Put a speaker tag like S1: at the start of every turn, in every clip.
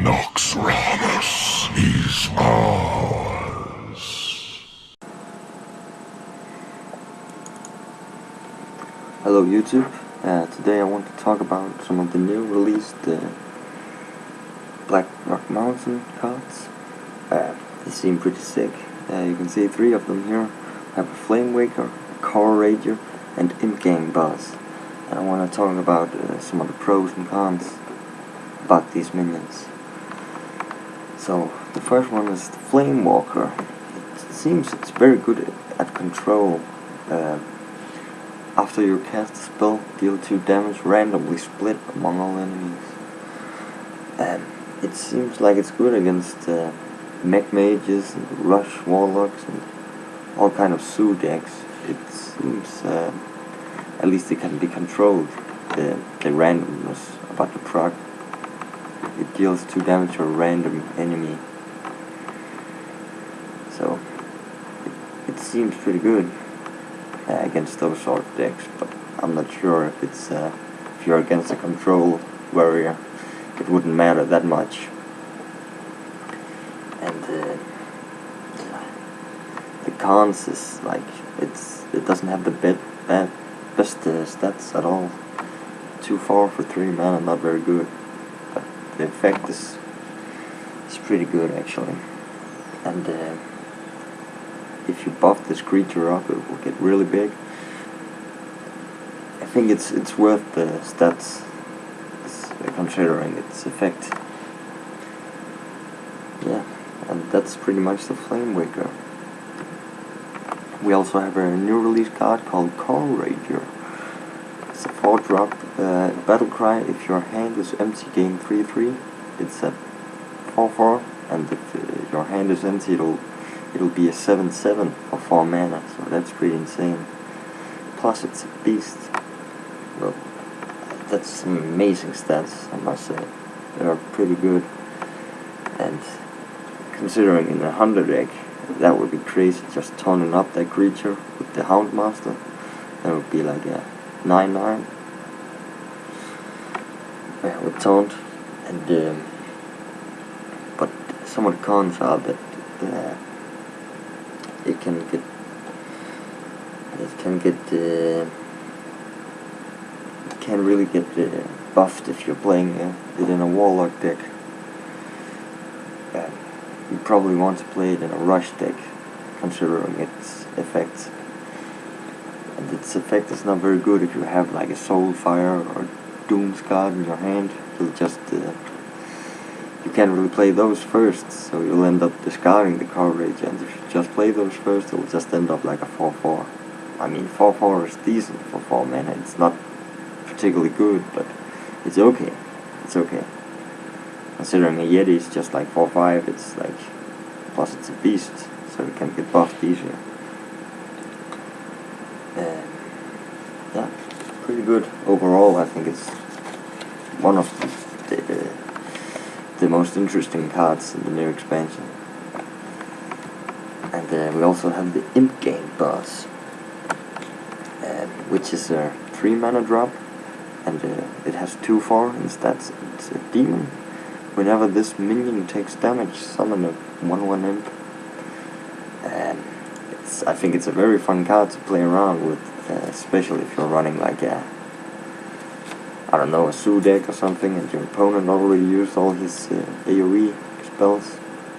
S1: Noxramas is ours.
S2: Hello YouTube, today I want to talk about some of the new released Blackrock Mountain cards. They seem pretty sick. You can see 3 of them here. I have a Flame Waker, a Core Rager, and Imp Gang boss. And I want to talk about some of the pros and cons about these minions. So the first one is the Flame Walker. It seems it's very good at control. After you cast a spell, deal 2 damage randomly split among all enemies. It seems like it's good against mech mages and rush warlocks and all kind of Sue decks. It seems at least it can be controlled, the randomness about the proc. It deals 2 damage to a random enemy. So it seems pretty good against those sort of decks, but I'm not sure if it's if you're against a control warrior, it wouldn't matter that much. And the cons is like it doesn't have the best stats at all. 2/4 for 3 mana, not very good, but the effect is pretty good actually. And if you buff this creature up, it will get really big. I think it's worth the stats, considering its effect. Yeah, and that's pretty much the Flame Waker. We also have a new release card called Core Rager. It's a 4-drop battle cry. If your hand is empty, gain 3/3. It's a 4/4, and if your hand is empty, it'll be a 7/7 for 4 mana, so that's pretty insane. Plus it's a beast. Well, that's some amazing stats, I must say. They are pretty good. And considering in a Hunter deck, that would be crazy, just toning up that creature with the Houndmaster. That would be like a 9/9 with taunt. And but some of the cons are that it can really get buffed if you're playing it in a warlock deck. You probably want to play it in a rush deck, considering its effects. And its effect is not very good if you have like a Soulfire or Doomsguard in your hand. You'll just you can't really play those first, so you'll end up discarding the Core Rage, and if you just play those first, it'll just end up like a 4/4. I mean, 4/4 is decent for 4 mana. It's not particularly good, but it's okay. It's okay. Considering a Yeti is just like 4/5, it's like, plus it's a beast, so it can get buffed easier. Yeah, pretty good overall. I think it's one of the most interesting cards in the new expansion. And we also have the Imp Gang boss, which is a 3 mana drop, and it has 2/4 in stats. It's a demon. Whenever this minion takes damage, summon a 1/1 imp. And I think it's a very fun card to play around with, especially if you're running like I don't know, a Sue deck or something, and your opponent already used all his AoE spells,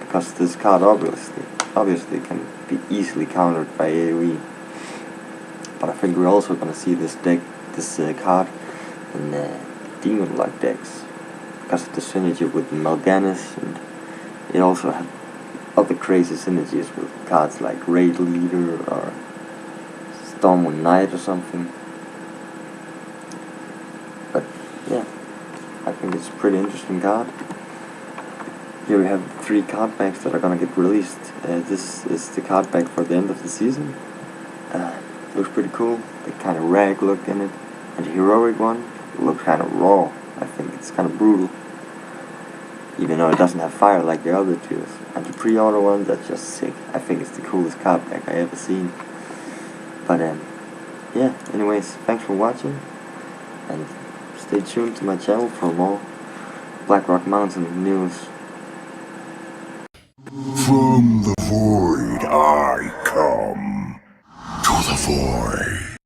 S2: because this card obviously can be easily countered by AoE. But I think we're also gonna see this card in demon-like decks, because of the synergy with Mal'Ganis, and it also had other crazy synergies with cards like Raid Leader or Stormwind Knight or something. But yeah, I think it's a pretty interesting card. Here we have 3 Cardbacks that are gonna get released. This is the Cardback for the end of the season. Looks pretty cool. The kind of rag look in it. And the heroic one looks kind of raw. I think it's kind of brutal, even though it doesn't have fire like the other 2. And the pre-order one, that's just sick. I think it's the coolest Cardback I ever seen. But yeah, anyways, thanks for watching, and stay tuned to my channel for more Blackrock Mountain news.
S1: From the void I come. To the void.